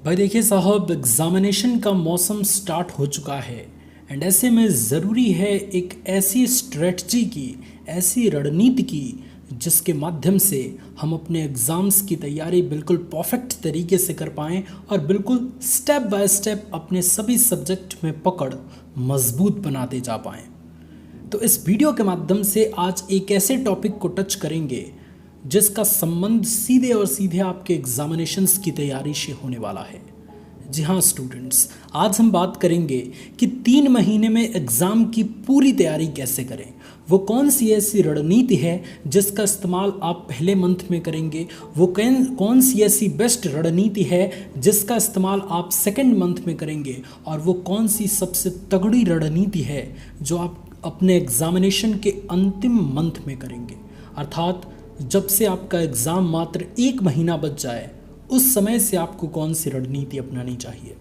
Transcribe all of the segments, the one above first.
भाई देखिए साहब, एग्ज़ामिनेशन का मौसम स्टार्ट हो चुका है एंड ऐसे में ज़रूरी है एक ऐसी स्ट्रेटजी की, ऐसी रणनीति की जिसके माध्यम से हम अपने एग्ज़ाम्स की तैयारी बिल्कुल परफेक्ट तरीके से कर पाएँ और बिल्कुल स्टेप बाय स्टेप अपने सभी सब्जेक्ट में पकड़ मजबूत बनाते जा पाएँ। तो इस वीडियो के माध्यम से आज एक ऐसे टॉपिक को टच करेंगे जिसका संबंध सीधे और सीधे आपके एग्जामिनेशंस की तैयारी से होने वाला है। जी हाँ स्टूडेंट्स, आज हम बात करेंगे कि 3 महीने में एग्ज़ाम की पूरी तैयारी कैसे करें। वो कौन सी ऐसी रणनीति है जिसका इस्तेमाल आप पहले मंथ में करेंगे, वो कौन सी ऐसी बेस्ट रणनीति है जिसका इस्तेमाल आप सेकंड मंथ में करेंगे, और वो कौन सी सबसे तगड़ी रणनीति है जो आप अपने एग्जामिनेशन के अंतिम मंथ में करेंगे। अर्थात जब से आपका एग्ज़ाम मात्र 1 महीना बच जाए उस समय से आपको कौन सी रणनीति अपनानी चाहिए।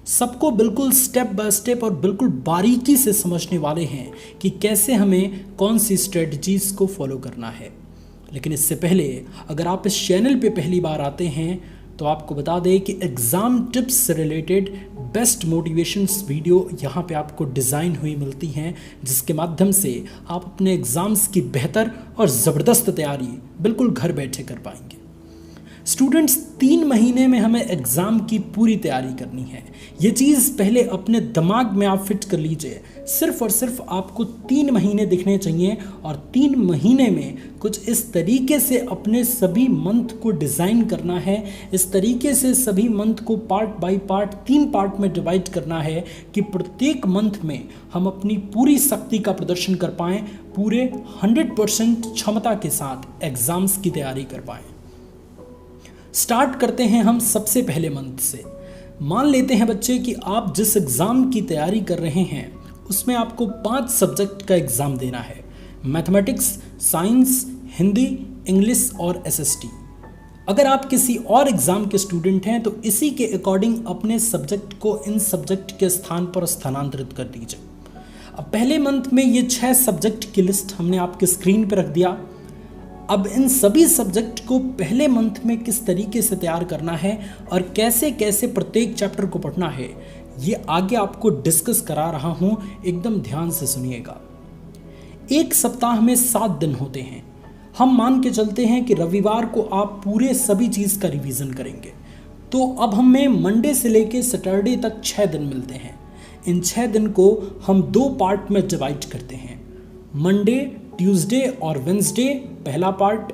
सबको बिल्कुल स्टेप बाय स्टेप और बिल्कुल बारीकी से समझने वाले हैं कि कैसे हमें कौन सी स्ट्रेटजीज को फॉलो करना है। लेकिन इससे पहले अगर आप इस चैनल पे पहली बार आते हैं तो आपको बता दें कि एग्ज़ाम टिप्स से रिलेटेड बेस्ट मोटिवेशंस वीडियो यहाँ पे आपको डिज़ाइन हुई मिलती हैं, जिसके माध्यम से आप अपने एग्ज़ाम्स की बेहतर और ज़बरदस्त तैयारी बिल्कुल घर बैठे कर पाएंगे। स्टूडेंट्स, 3 महीने में हमें एग्ज़ाम की पूरी तैयारी करनी है। ये चीज़ पहले अपने दिमाग में आप फिट कर लीजिए। सिर्फ और सिर्फ आपको 3 महीने दिखने चाहिए और 3 महीने में कुछ इस तरीके से अपने सभी मंथ को डिज़ाइन करना है, इस तरीके से सभी मंथ को पार्ट बाय पार्ट 3 पार्ट में डिवाइड करना है कि प्रत्येक मंथ में हम अपनी पूरी शक्ति का प्रदर्शन कर पाएँ, पूरे 100% क्षमता के साथ एग्ज़ाम्स की तैयारी कर पाएँ। स्टार्ट करते हैं हम सबसे पहले मंथ से। मान लेते हैं बच्चे कि आप जिस एग्ज़ाम की तैयारी कर रहे हैं उसमें आपको 5 सब्जेक्ट का एग्ज़ाम देना है। मैथमेटिक्स, साइंस, हिंदी, इंग्लिश और एसएसटी। अगर आप किसी और एग्ज़ाम के स्टूडेंट हैं तो इसी के अकॉर्डिंग अपने सब्जेक्ट को इन सब्जेक्ट के स्थान पर स्थानांतरित कर दीजिए। अब पहले मंथ में ये 6 सब्जेक्ट की लिस्ट हमने आपके स्क्रीन पर रख दिया। अब इन सभी सब्जेक्ट को पहले मंथ में किस तरीके से तैयार करना है और कैसे कैसे प्रत्येक चैप्टर को पढ़ना है, ये आगे आपको डिस्कस करा रहा हूँ, एकदम ध्यान से सुनिएगा। एक सप्ताह में 7 दिन होते हैं। हम मान के चलते हैं कि रविवार को आप पूरे सभी चीज़ का रिवीजन करेंगे, तो अब हमें मंडे से लेके सैटरडे तक 6 दिन मिलते हैं। इन 6 दिन को हम 2 पार्ट में डिवाइड करते हैं। मंडे, ट्यूसडे और वेंसडे पहला part,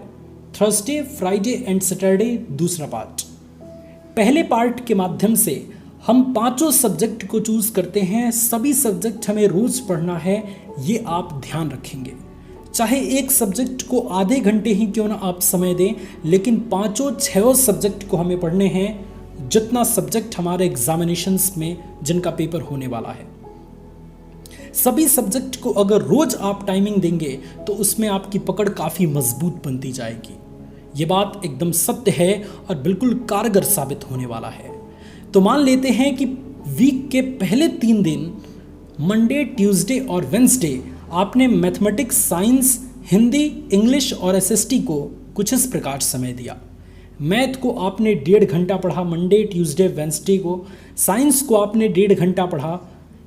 Thursday, Friday and Saturday दूसरा पार्ट। पहले पार्ट के माध्यम से हम 5 सब्जेक्ट को चूज करते हैं। सभी सब्जेक्ट हमें रोज पढ़ना है, ये आप ध्यान रखेंगे। चाहे एक सब्जेक्ट को आधे घंटे ही क्यों ना आप समय दें, लेकिन 5-6 सब्जेक्ट को हमें पढ़ने हैं, जितना सब्जेक्ट हमारे एग्जामिनेशंस में जिनका पेपर होने वाला है। सभी सब्जेक्ट को अगर रोज आप टाइमिंग देंगे तो उसमें आपकी पकड़ काफ़ी मजबूत बनती जाएगी। ये बात एकदम सत्य है और बिल्कुल कारगर साबित होने वाला है। तो मान लेते हैं कि वीक के पहले 3 दिन मंडे, ट्यूसडे और वेंसडे आपने मैथमेटिक्स, साइंस, हिंदी, इंग्लिश और एसएसटी को कुछ इस प्रकार समय दिया। मैथ को आपने 1.5 घंटा पढ़ा मंडे, ट्यूसडे, वेंसडे को। साइंस को आपने 1.5 घंटा पढ़ा।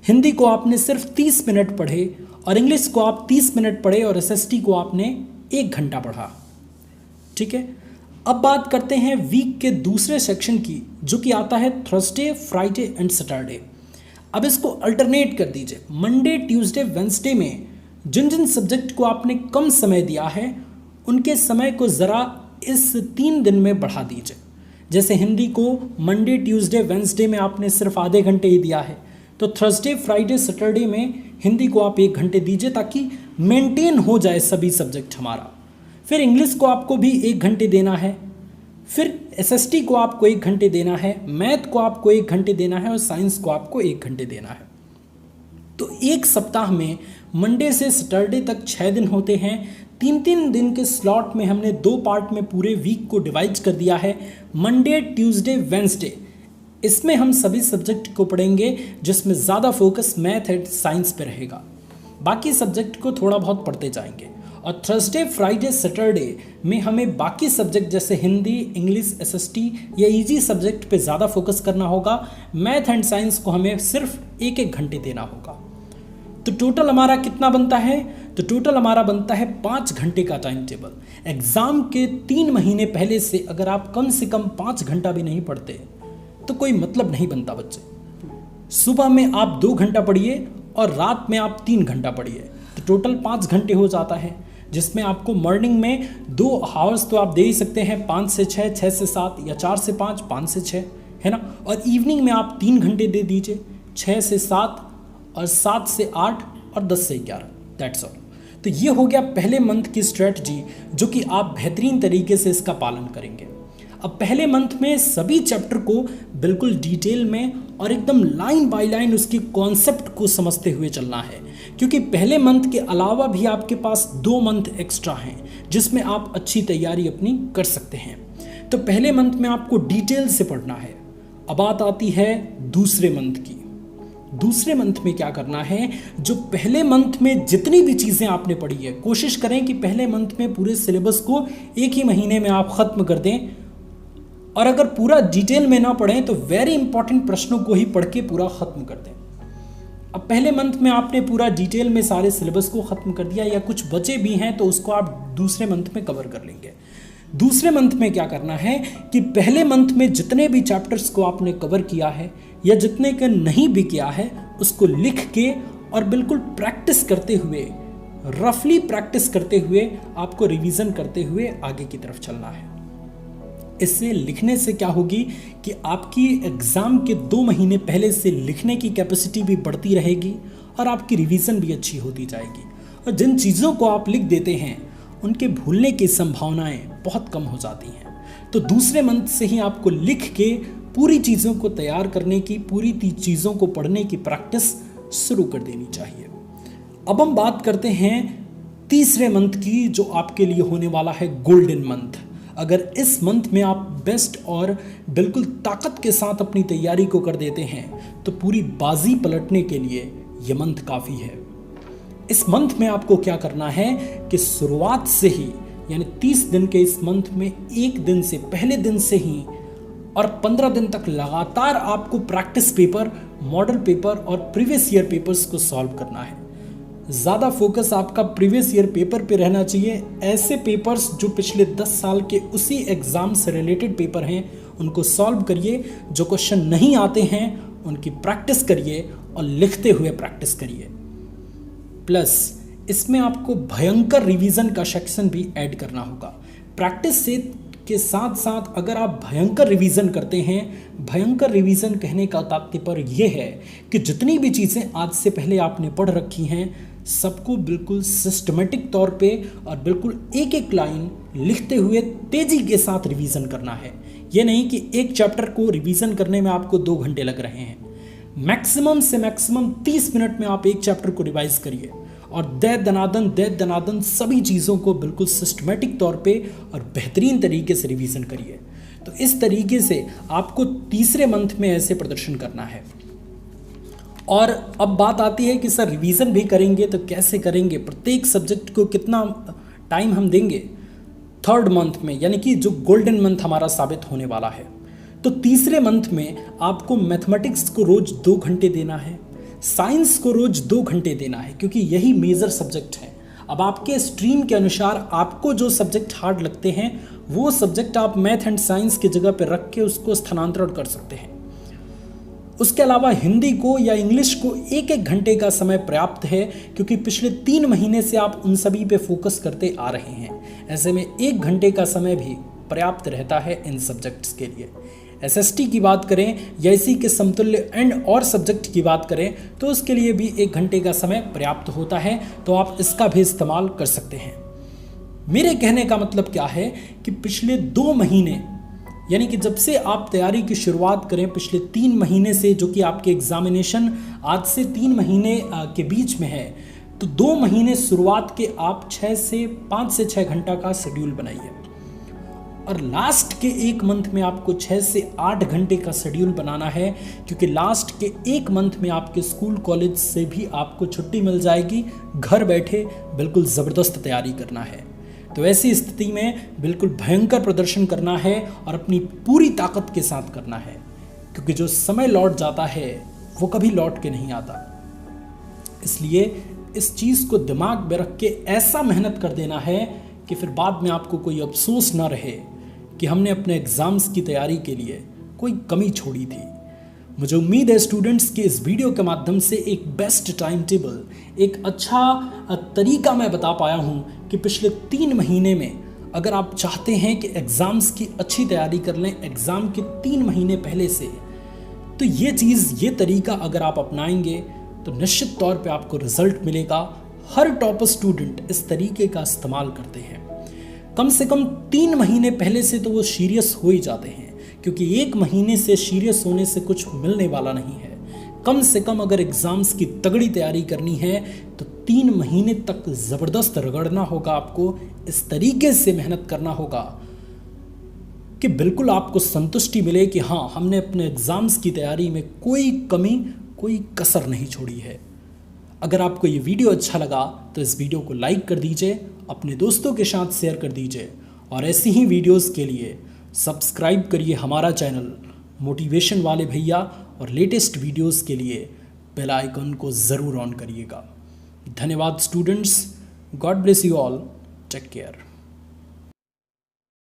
हिंदी को आपने सिर्फ 30 मिनट पढ़े और इंग्लिश को आप 30 मिनट पढ़े और एसएसटी को आपने 1 घंटा पढ़ा। ठीक है, अब बात करते हैं वीक के दूसरे सेक्शन की, जो कि आता है थर्सडे, फ्राइडे एंड सैटरडे। अब इसको अल्टरनेट कर दीजिए। मंडे, ट्यूसडे, वेंसडे में जिन जिन सब्जेक्ट को आपने कम समय दिया है उनके समय को ज़रा इस 3 दिन में बढ़ा दीजिए। जैसे हिंदी को मंडे, ट्यूसडे, वेंसडे में आपने सिर्फ आधे घंटे ही दिया है, तो थर्सडे, फ्राइडे, सैटरडे में हिंदी को आप 1 घंटे दीजिए ताकि मेंटेन हो जाए सभी सब्जेक्ट हमारा। फिर इंग्लिश को आपको भी 1 घंटे देना है, फिर एसएसटी को आपको 1 घंटे देना है, मैथ को आपको 1 घंटे देना है और साइंस को आपको 1 घंटे देना है। तो एक सप्ताह में मंडे से सैटरडे तक 6 दिन होते हैं। 3-3 दिन के स्लॉट में हमने 2 पार्ट में पूरे वीक को डिवाइड कर दिया है। मंडे, ट्यूसडे, वेंसडे, इसमें हम सभी सब्जेक्ट को पढ़ेंगे जिसमें ज़्यादा फोकस मैथ एंड साइंस पे रहेगा। बाकी सब्जेक्ट को थोड़ा बहुत पढ़ते जाएंगे और थर्सडे फ्राइडे सैटरडे में हमें बाकी सब्जेक्ट जैसे हिंदी, इंग्लिश, एसएसटी या इजी सब्जेक्ट पे ज़्यादा फोकस करना होगा। मैथ एंड साइंस को हमें सिर्फ एक एक घंटे देना होगा। तो टोटल हमारा कितना बनता है? तो टोटल हमारा बनता है 5 घंटे का टाइम टेबल। एग्ज़ाम के 3 महीने पहले से अगर आप कम से कम 5 घंटा भी नहीं पढ़ते तो कोई मतलब नहीं बनता बच्चे। सुबह में आप 2 घंटा पढ़िए और रात में आप 3 घंटा पढ़िए, तो टोटल 5 घंटे हो जाता है, जिसमें आपको मॉर्निंग में 2 आवर्स तो आप दे ही सकते हैं, 5 से 6, 6 से 7 या 4 से 5, 5 से 6, है ना। और इवनिंग में आप 3 घंटे दे दीजिए, 6 से 7 और 7 से 8 और 10 से 11, दैट्स ऑल। तो ये हो गया पहले मंथ की स्ट्रेटजी, जो कि आप बेहतरीन तरीके से इसका पालन करेंगे। अब पहले मंथ में सभी चैप्टर को बिल्कुल डिटेल में और एकदम लाइन बाय लाइन उसकी कॉन्सेप्ट को समझते हुए चलना है, क्योंकि पहले मंथ के अलावा भी आपके पास 2 मंथ एक्स्ट्रा हैं जिसमें आप अच्छी तैयारी अपनी कर सकते हैं। तो पहले मंथ में आपको डिटेल से पढ़ना है। अब बात आती है दूसरे मंथ की। दूसरे मंथ में क्या करना है? जो पहले मंथ में जितनी भी चीज़ें आपने पढ़ी है, कोशिश करें कि पहले मंथ में पूरे सिलेबस को एक ही महीने में आप ख़त्म कर दें, और अगर पूरा डिटेल में ना पढ़ें तो वेरी इंपॉर्टेंट प्रश्नों को ही पढ़ के पूरा ख़त्म कर दें। अब पहले मंथ में आपने पूरा डिटेल में सारे सिलेबस को ख़त्म कर दिया, या कुछ बचे भी हैं तो उसको आप दूसरे मंथ में कवर कर लेंगे। दूसरे मंथ में क्या करना है कि पहले मंथ में जितने भी चैप्टर्स को आपने कवर किया है या जितने के नहीं भी किया है, उसको लिख के और बिल्कुल प्रैक्टिस करते हुए, रफली प्रैक्टिस करते हुए आपको रिवीजन करते हुए आगे की तरफ चलना है। इससे लिखने से क्या होगी कि आपकी एग्ज़ाम के 2 महीने पहले से लिखने की कैपेसिटी भी बढ़ती रहेगी और आपकी रिवीजन भी अच्छी होती जाएगी। और जिन चीज़ों को आप लिख देते हैं उनके भूलने की संभावनाएं बहुत कम हो जाती हैं। तो दूसरे मंथ से ही आपको लिख के पूरी चीज़ों को तैयार करने की, पूरी चीज़ों को पढ़ने की प्रैक्टिस शुरू कर देनी चाहिए। अब हम बात करते हैं तीसरे मंथ की, जो आपके लिए होने वाला है गोल्डन मंथ। अगर इस मंथ में आप बेस्ट और बिल्कुल ताकत के साथ अपनी तैयारी को कर देते हैं तो पूरी बाजी पलटने के लिए ये मंथ काफ़ी है। इस मंथ में आपको क्या करना है कि शुरुआत से ही, यानी 30 दिन के इस मंथ में 1 दिन से, पहले दिन से ही और 15 दिन तक लगातार आपको प्रैक्टिस पेपर, मॉडल पेपर और प्रीवियस ईयर पेपर्स को सॉल्व करना है। ज़्यादा फोकस आपका प्रीवियस ईयर पेपर पे रहना चाहिए। ऐसे पेपर्स जो पिछले 10 साल के उसी एग्ज़ाम से रिलेटेड पेपर हैं उनको सॉल्व करिए। जो क्वेश्चन नहीं आते हैं उनकी प्रैक्टिस करिए और लिखते हुए प्रैक्टिस करिए। प्लस इसमें आपको भयंकर रिवीजन का सेक्शन भी ऐड करना होगा। प्रैक्टिस से के साथ साथ अगर आप भयंकर रिवीजन करते हैं, भयंकर रिवीजन कहने का तात्पर्य यह है कि जितनी भी चीज़ें आज से पहले आपने पढ़ रखी हैं सबको बिल्कुल सिस्टमेटिक तौर पे और बिल्कुल एक एक लाइन लिखते हुए तेज़ी के साथ रिवीजन करना है। ये नहीं कि एक चैप्टर को रिवीजन करने में आपको 2 घंटे लग रहे हैं। मैक्सिमम से मैक्सिमम 30 मिनट में आप एक चैप्टर को रिवाइज करिए और दे दनादन सभी चीज़ों को बिल्कुल सिस्टमेटिक तौर पे और बेहतरीन तरीके से रिवीजन करिए। तो इस तरीके से आपको तीसरे मंथ में ऐसे प्रदर्शन करना है। और अब बात आती है कि सर रिवीजन भी करेंगे तो कैसे करेंगे, प्रत्येक सब्जेक्ट को कितना टाइम हम देंगे। थर्ड मंथ में, यानी कि जो गोल्डन मंथ हमारा साबित होने वाला है, तो तीसरे मंथ में आपको मैथमेटिक्स को रोज 2 घंटे देना है, साइंस को रोज 2 घंटे देना है, क्योंकि यही मेजर सब्जेक्ट है। अब आपके स्ट्रीम के अनुसार आपको जो सब्जेक्ट हार्ड लगते हैं वो सब्जेक्ट आप मैथ एंड साइंस की जगह पर रख के उसको स्थानांतरण कर सकते हैं। उसके अलावा हिंदी को या इंग्लिश को 1-1 घंटे का समय पर्याप्त है, क्योंकि पिछले 3 महीने से आप उन सभी पे फोकस करते आ रहे हैं। ऐसे में 1 घंटे का समय भी पर्याप्त रहता है इन सब्जेक्ट्स के लिए। एसएसटी की बात करें या इसी के समतुल्य एंड और सब्जेक्ट की बात करें तो उसके लिए भी 1 घंटे का समय पर्याप्त होता है, तो आप इसका भी इस्तेमाल कर सकते हैं। मेरे कहने का मतलब क्या है कि पिछले 2 महीने, यानी कि जब से आप तैयारी की शुरुआत करें, पिछले 3 महीने से, जो कि आपके एग्जामिनेशन आज से 3 महीने के बीच में है, तो 2 महीने शुरुआत के आप 5 से 6 घंटा का शेड्यूल बनाइए और लास्ट के 1 मंथ में आपको 6 से 8 घंटे का शेड्यूल बनाना है, क्योंकि लास्ट के 1 मंथ में आपके स्कूल कॉलेज से भी आपको छुट्टी मिल जाएगी। घर बैठे बिल्कुल ज़बरदस्त तैयारी करना है। तो ऐसी स्थिति में बिल्कुल भयंकर प्रदर्शन करना है और अपनी पूरी ताकत के साथ करना है, क्योंकि जो समय लौट जाता है वो कभी लौट के नहीं आता। इसलिए इस चीज़ को दिमाग में रख के ऐसा मेहनत कर देना है कि फिर बाद में आपको कोई अफसोस ना रहे कि हमने अपने एग्ज़ाम्स की तैयारी के लिए कोई कमी छोड़ी थी। मुझे उम्मीद है स्टूडेंट्स कि इस वीडियो के माध्यम से एक बेस्ट टाइम टेबल, एक अच्छा तरीका मैं बता पाया हूँ कि पिछले 3 महीने में अगर आप चाहते हैं कि एग्ज़ाम्स की अच्छी तैयारी कर लें एग्ज़ाम के 3 महीने पहले से, तो ये तरीका अगर आप अपनाएंगे तो निश्चित तौर पे आपको रिजल्ट मिलेगा। हर टॉपर स्टूडेंट इस तरीके का इस्तेमाल करते हैं। कम से कम 3 महीने पहले से तो वो सीरियस हो ही जाते हैं, क्योंकि 1 महीने से सीरियस होने से कुछ मिलने वाला नहीं है। कम से कम अगर एग्ज़ाम्स की तगड़ी तैयारी करनी है तो 3 महीने तक ज़बरदस्त रगड़ना होगा। आपको इस तरीके से मेहनत करना होगा कि बिल्कुल आपको संतुष्टि मिले कि हाँ, हमने अपने एग्ज़ाम्स की तैयारी में कोई कमी, कोई कसर नहीं छोड़ी है। अगर आपको ये वीडियो अच्छा लगा तो इस वीडियो को लाइक कर दीजिए, अपने दोस्तों के साथ शेयर कर दीजिए और ऐसी ही वीडियोस के लिए सब्सक्राइब करिए हमारा चैनल मोटिवेशन वाले भैया, और लेटेस्ट वीडियोस के लिए बेल आइकन को ज़रूर ऑन करिएगा। धन्यवाद students, God bless you all, take care.